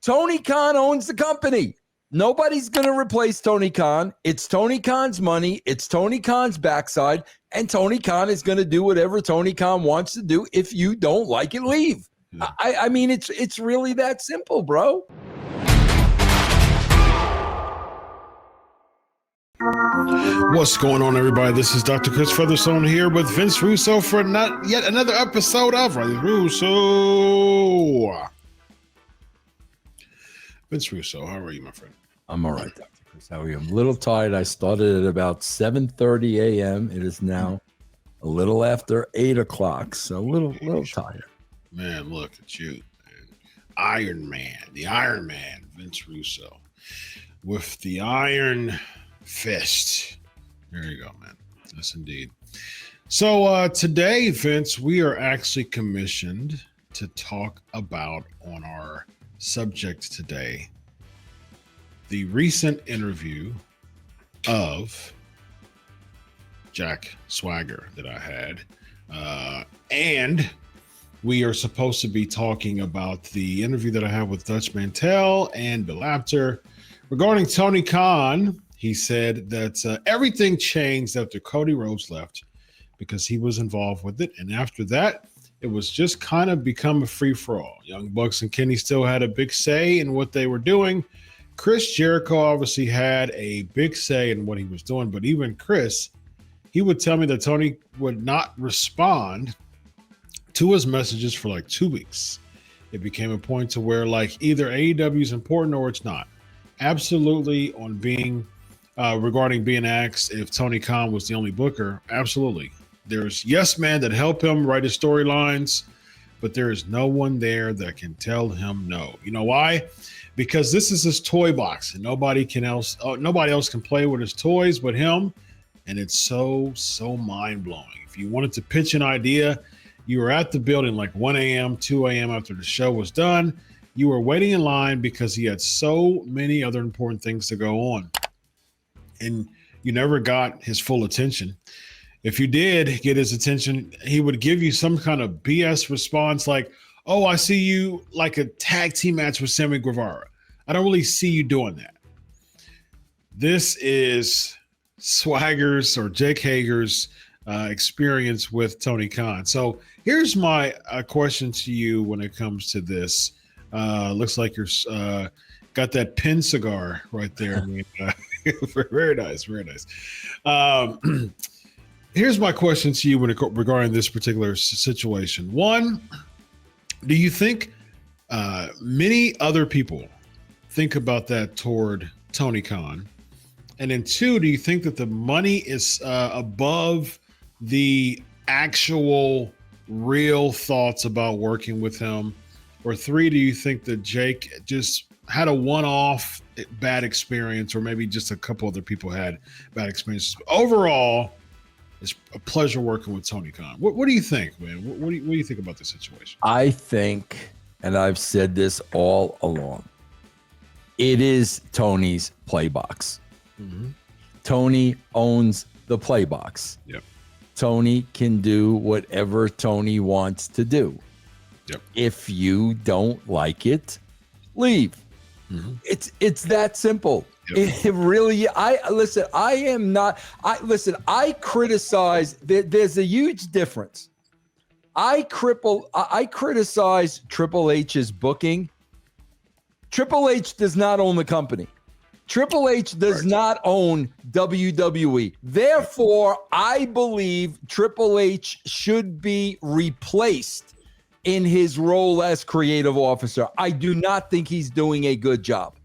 Tony Khan owns the company. Nobody's going to replace Tony Khan. It's Tony Khan's money. It's Tony Khan's backside. And Tony Khan is going to do whatever Tony Khan wants to do. If you don't like it, leave. Yeah. I mean, it's really that simple, bro. What's going on, everybody? This is Dr. Chris Featherstone here with Vince Russo for yet another episode of Russo. Vince Russo, how are you, my friend? I'm all right, Dr. Chris. How are you? I'm a little tired. I started at about 7:30 a.m. It is now a little after 8 o'clock, so a little tired. Man, look at you. Iron Man, the Iron Man, Vince Russo, with the Iron Fist. There you go, man. Yes, indeed. So today, Vince, we are actually commissioned to talk about on our subject today the recent interview of Jack Swagger that I had. And we are supposed to be talking about the interview that I had with Dutch Mantell and Bill Apter regarding Tony Khan. He said that everything changed after Cody Rhodes left because he was involved with it. And after that, it was just kind of become a free-for-all. Young Bucks and Kenny still had a big say in what they were doing. Chris Jericho obviously had a big say in what he was doing. But even Chris, he would tell me that Tony would not respond to his messages for like 2 weeks. It became a point to where like either AEW is important or it's not. Absolutely on being regarding being asked if Tony Khan was the only booker. Absolutely. There's yes man that help him write his storylines, but there is no one there that can tell him no. You know why? Because this is his toy box and nobody else can play with his toys but him. And it's so mind blowing. If you wanted to pitch an idea, you were at the building like 1 a.m., 2 a.m. after the show was done. You were waiting in line because he had so many other important things to go on. And you never got his full attention. If you did get his attention, he would give you some kind of BS response like, oh, I see you like a tag team match with Sammy Guevara. I don't really see you doing that. This is Swagger's or Jake Hager's experience with Tony Khan. So here's my question to you when it comes to this. Looks like you're got that pin cigar right there. I mean, very nice, very nice. Here's my question to you regarding this particular situation. One, do you think many other people think about that toward Tony Khan? And then two, do you think that the money is above the actual real thoughts about working with him? Or three, do you think that Jake just had a one-off bad experience, or maybe just a couple other people had bad experiences? Overall, it's a pleasure working with Tony Khan. What do you think, man? What do you think about this situation? I think, and I've said this all along, it is Tony's play box. Mm-hmm. Tony owns the play box. Yep. Tony can do whatever Tony wants to do. Yep. If you don't like it, leave. Mm-hmm. It's that simple. Yep. It really, I criticize, there's a huge difference. I criticize Triple H's booking. Triple H does not own the company. Triple H does not own WWE. Therefore, I believe Triple H should be replaced in his role as creative officer. I do not think he's doing a good job.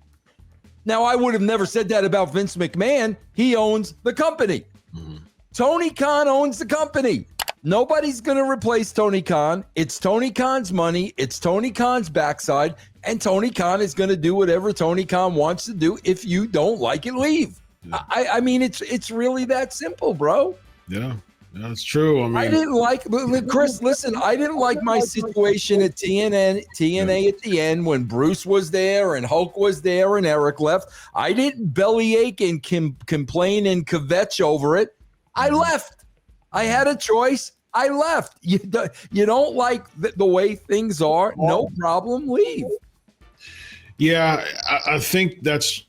Now, I would have never said that about Vince McMahon. He owns the company. Mm-hmm. Tony Khan owns the company. Nobody's going to replace Tony Khan. It's Tony Khan's money. It's Tony Khan's backside. And Tony Khan is going to do whatever Tony Khan wants to do. If you don't like it, leave. Yeah. I mean, it's really that simple, bro. Yeah. That's true. I mean, I didn't like, Chris, listen, I didn't like my situation at TNA at the end when Bruce was there and Hulk was there and Eric left. I didn't bellyache and complain and kvetch over it. I left. I had a choice. I left. You don't like the way things are, no problem, leave. Yeah, I think that's,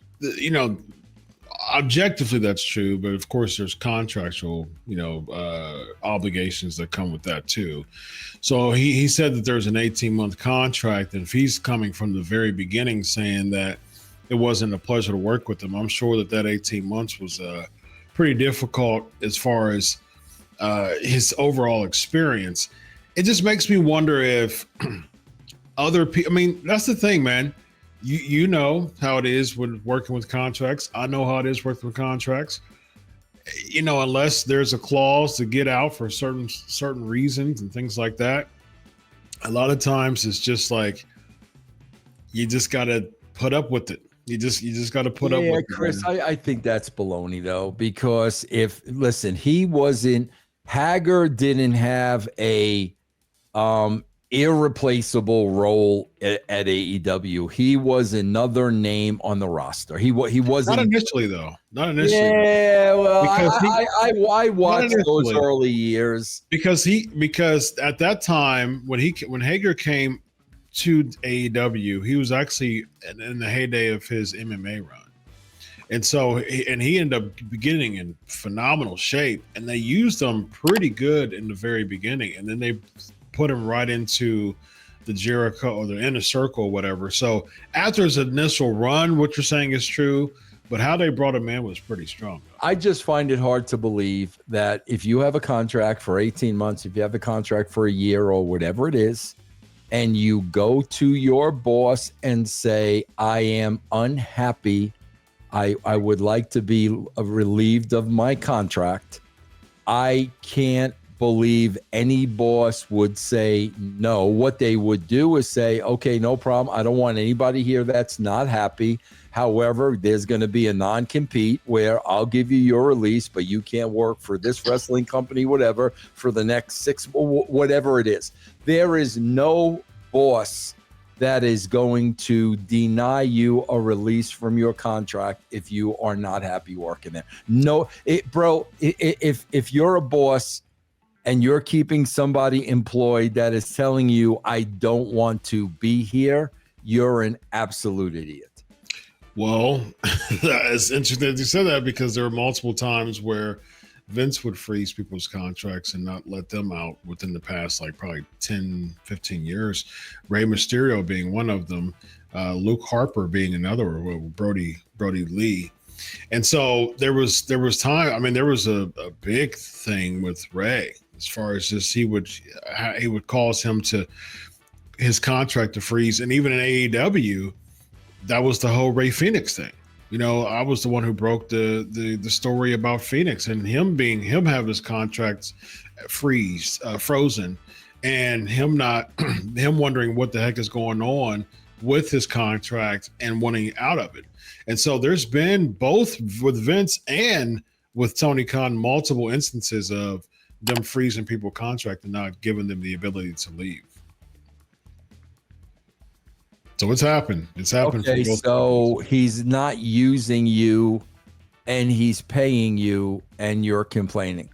objectively that's true, but of course there's contractual, obligations that come with that too. So he said that there's an 18-month contract, and if he's coming from the very beginning saying that it wasn't a pleasure to work with him, I'm sure that 18 months was pretty difficult as far as his overall experience. It just makes me wonder if other people, I mean, that's the thing, man. You know how it is when working with contracts. I know how it is working with contracts. Unless there's a clause to get out for certain reasons and things like that, a lot of times it's just like you just got to put up with it. You just got to put up with it. Yeah, Chris, I think that's baloney though, because Hager didn't have a irreplaceable role at AEW. He was another name on the roster. He wasn't. Not initially, though. Not initially. Yeah, well, I watched those early years because at that time when Hager came to AEW, he was actually in the heyday of his MMA run, and so he ended up getting in phenomenal shape, and they used him pretty good in the very beginning, and then they put him right into the Jericho or the Inner Circle or whatever. So after his initial run, what you're saying is true, but how they brought him in was pretty strong. I just find it hard to believe that if you have a contract for 18 months, if you have a contract for a year or whatever it is, and you go to your boss and say, I am unhappy, I would like to be relieved of my contract, I can't believe any boss would say no. What they would do is say, okay, no problem. I don't want anybody here that's not happy. However, there's going to be a non-compete where I'll give you your release, but you can't work for this wrestling company, whatever, for the next 6, whatever it is. There is no boss that is going to deny you a release from your contract if you are not happy working there. No, if you're a boss and you're keeping somebody employed that is telling you, I don't want to be here, you're an absolute idiot. Well, it's interesting that you said that, because there are multiple times where Vince would freeze people's contracts and not let them out within the past, like probably 10, 15 years. Rey Mysterio being one of them, Luke Harper being another, Brody Lee. And so there was time. I mean, there was a big thing with Rey, as far as just he would cause his contract to freeze. And even in AEW, that was the whole Rey Fenix thing. I was the one who broke the story about Phoenix and him having his contracts frozen, and him wondering what the heck is going on with his contract and wanting out of it. And so there's been, both with Vince and with Tony Khan, multiple instances of them freezing people's contract and not giving them the ability to leave. So it's happened. It's happened. Okay, so he's not using you and he's paying you and you're complaining.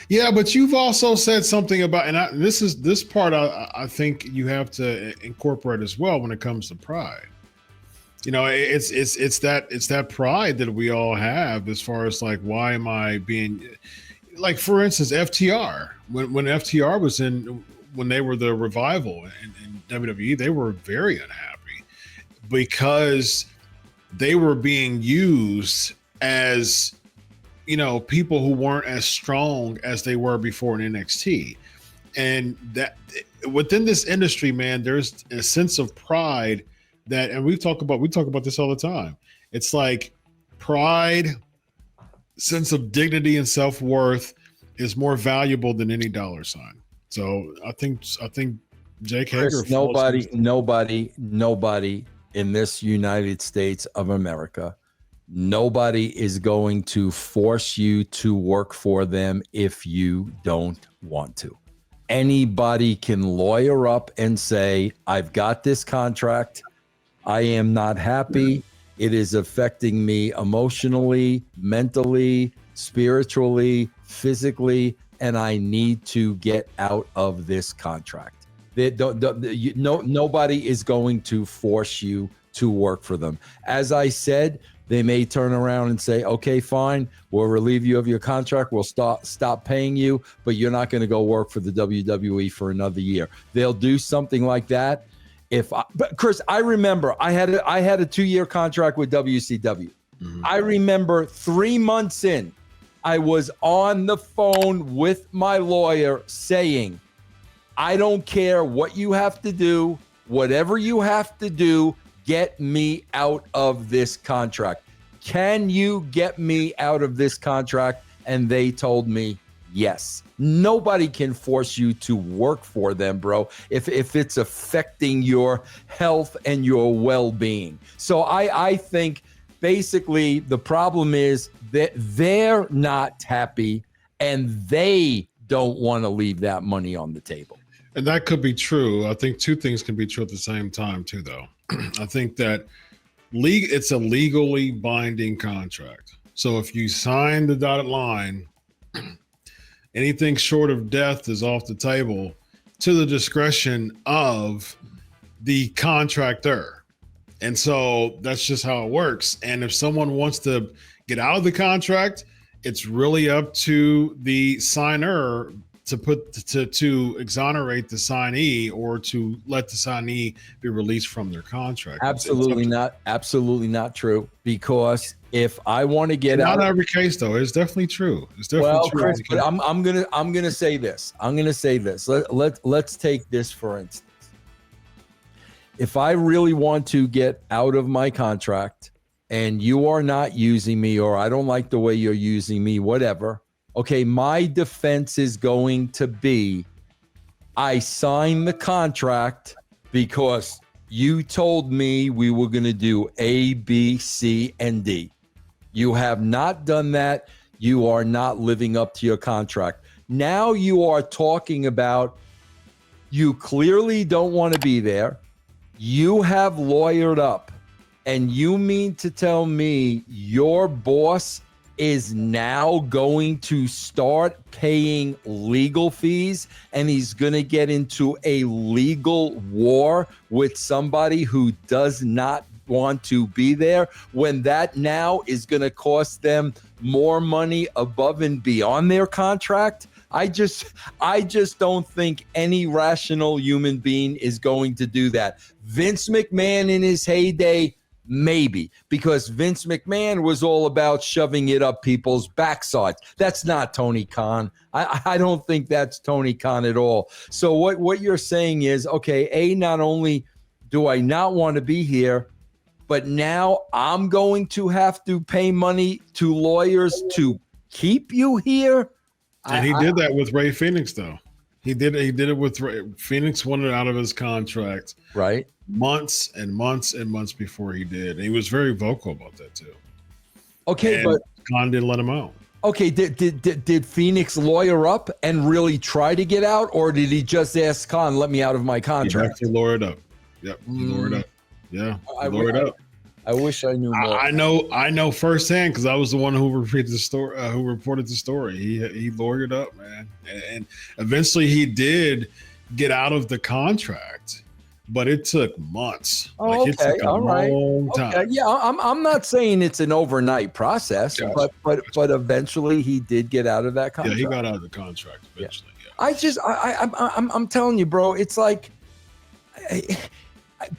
Yeah, but you've also said something about, and this part I think you have to incorporate as well when it comes to pride. It's that pride that we all have, as far as like, why am I being, like, for instance, FTR, when FTR was when they were the Revival in WWE, they were very unhappy because they were being used as, people who weren't as strong as they were before in NXT. And that within this industry, man, there's a sense of pride that, and we talk about this all the time. It's like pride, sense of dignity and self-worth is more valuable than any dollar sign. So I think Jake Hager. Chris, nobody in this United States of America, nobody is going to force you to work for them if you don't want to. Anybody can lawyer up and say, I've got this contract. I am not happy. It is affecting me emotionally, mentally, spiritually, physically, and I need to get out of this contract. Nobody is going to force you to work for them. As I said, they may turn around and say, okay, fine, we'll relieve you of your contract. We'll stop paying you, but you're not going to go work for the WWE for another year. They'll do something like that. But Chris, I remember I had a 2-year contract with WCW. Mm-hmm. I remember 3 months in, I was on the phone with my lawyer saying, I don't care what you have to do, whatever you have to do, get me out of this contract. Can you get me out of this contract? And they told me yes. Nobody can force you to work for them, bro, if it's affecting your health and your well-being. So I think basically the problem is that they're not happy and they don't want to leave that money on the table. And that could be true. I think two things can be true at the same time too, though. I think that it's a legally binding contract. So if you sign the dotted line, anything short of death is off the table to the discretion of the contractor. And so that's just how it works. And if someone wants to get out of the contract, it's really up to the signer to exonerate the signee or to let the signee be released from their contract. Absolutely not true. Because if I want to get out, not every case though, it's definitely true. It's definitely true. Chris, but I'm gonna say this. Let's take this for instance. If I really want to get out of my contract and you are not using me, or I don't like the way you're using me, whatever. Okay, my defense is going to be, I signed the contract because you told me we were going to do A, B, C, and D. You have not done that. You are not living up to your contract. Now you are talking about you clearly don't want to be there. You have lawyered up, and you mean to tell me your boss is now going to start paying legal fees, and he's going to get into a legal war with somebody who does not want to be there, when that now is going to cost them more money above and beyond their contract? I just don't think any rational human being is going to do that. Vince McMahon in his heyday, maybe, because Vince McMahon was all about shoving it up people's backsides. That's not Tony Khan. I don't think that's Tony Khan at all. So what you're saying is, okay, not only do I not want to be here, but now I'm going to have to pay money to lawyers to keep you here. And he did that with Ray Phoenix, though. He did it with Ray. Phoenix wanted out of his contract, right? Months and months and months before he did. And he was very vocal about that too. Okay, and but Khan didn't let him out. Okay, did Phoenix lawyer up and really try to get out, or did he just ask Khan, let me out of my contract? He lawyered up. Yep, he lawyered up. Yeah, he lawyered up. I wish I knew more. I know firsthand because I was the one who repeated the story, who reported the story. He lawyered up, man, and eventually he did get out of the contract, but it took months. Oh, okay, it took a long time. Okay. Yeah, I'm not saying it's an overnight process, Gotcha. but eventually he did get out of that contract. Yeah, he got out of the contract eventually. Yeah. I'm telling you, bro, it's like.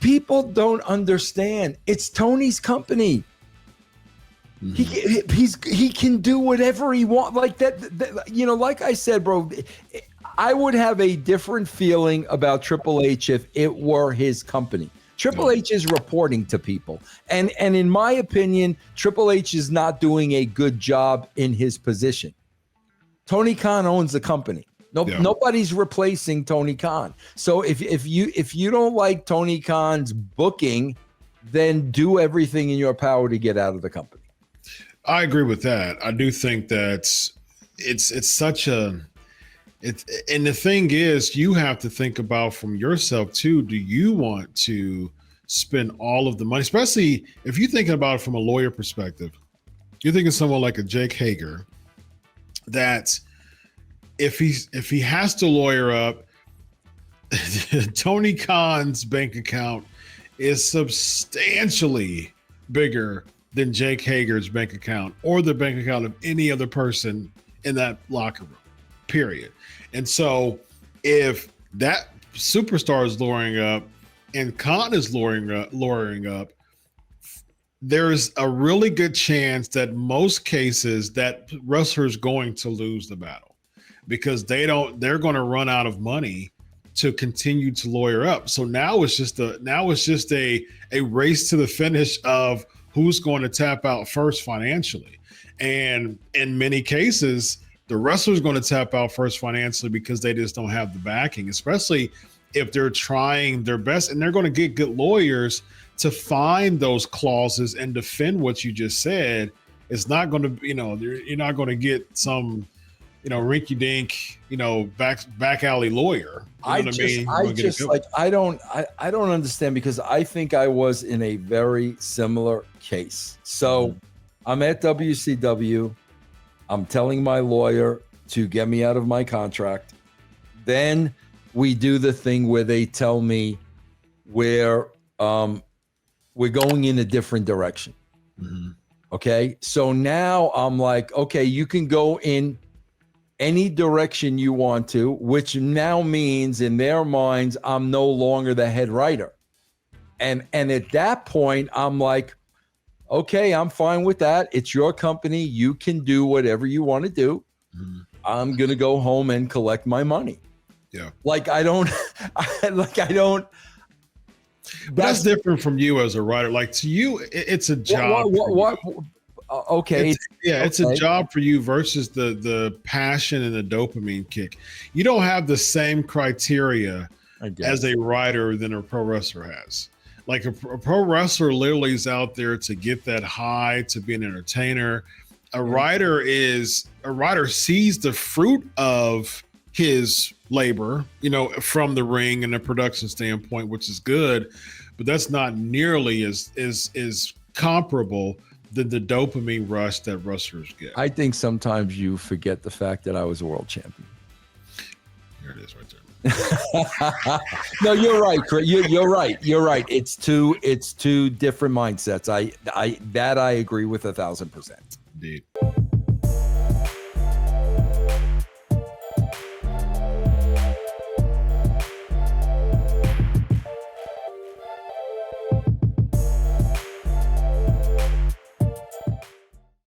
People don't understand. It's Tony's company. Mm-hmm. He can do whatever he wants. Like that, you know, like I said, bro, I would have a different feeling about Triple H if it were his company. Triple H is reporting to people. And in my opinion, Triple H is not doing a good job in his position. Tony Khan owns the company. Nobody's replacing Tony Khan. So if you don't like Tony Khan's booking, then do everything in your power to get out of the company. I agree with that. I do think that it's such a and the thing is, you have to think about from yourself too. Do you want to spend all of the money, especially if you're thinking about it from a lawyer perspective? You're thinking someone like a Jake Hager that. If he has to lawyer up, Tony Khan's bank account is substantially bigger than Jake Hager's bank account or the bank account of any other person in that locker room, period. And so if that superstar is lowering up and Khan is lowering up, there's a really good chance that most cases that wrestler is going to lose the battle because they're going to run out of money to continue to lawyer up. So now it's just a race to the finish of who's going to tap out first financially. And in many cases, the wrestler's going to tap out first financially because they just don't have the backing, especially if they're trying their best and they're going to get good lawyers to find those clauses and defend what you just said. It's not going to, you're not going to get some, rinky dink, back alley lawyer. I don't understand because I think I was in a very similar case. So I'm at WCW. I'm telling my lawyer to get me out of my contract. Then we do the thing where they tell me we're going in a different direction. Mm-hmm. Okay. So now I'm like, okay, you can go in any direction you want to, which now means in their minds, I'm no longer the head writer. And at that point, I'm like, okay, I'm fine with that. It's your company. You can do whatever you want to do. Mm-hmm. I'm going to go home and collect my money. Yeah. I don't. That's different from you as a writer. Like to you, it's a job. Okay. It's a job for you versus the passion and the dopamine kick. You don't have the same criteria as a writer than a pro wrestler has. Like a pro wrestler literally is out there to get that high, to be an entertainer. A writer sees the fruit of his labor, from the ring and the production standpoint, which is good, but that's not nearly as comparable than the dopamine rush that wrestlers get. I think sometimes you forget the fact that I was a world champion. There it is right there. No, you're right, Chris. You're right. It's two different mindsets. I agree with 1,000%. Indeed.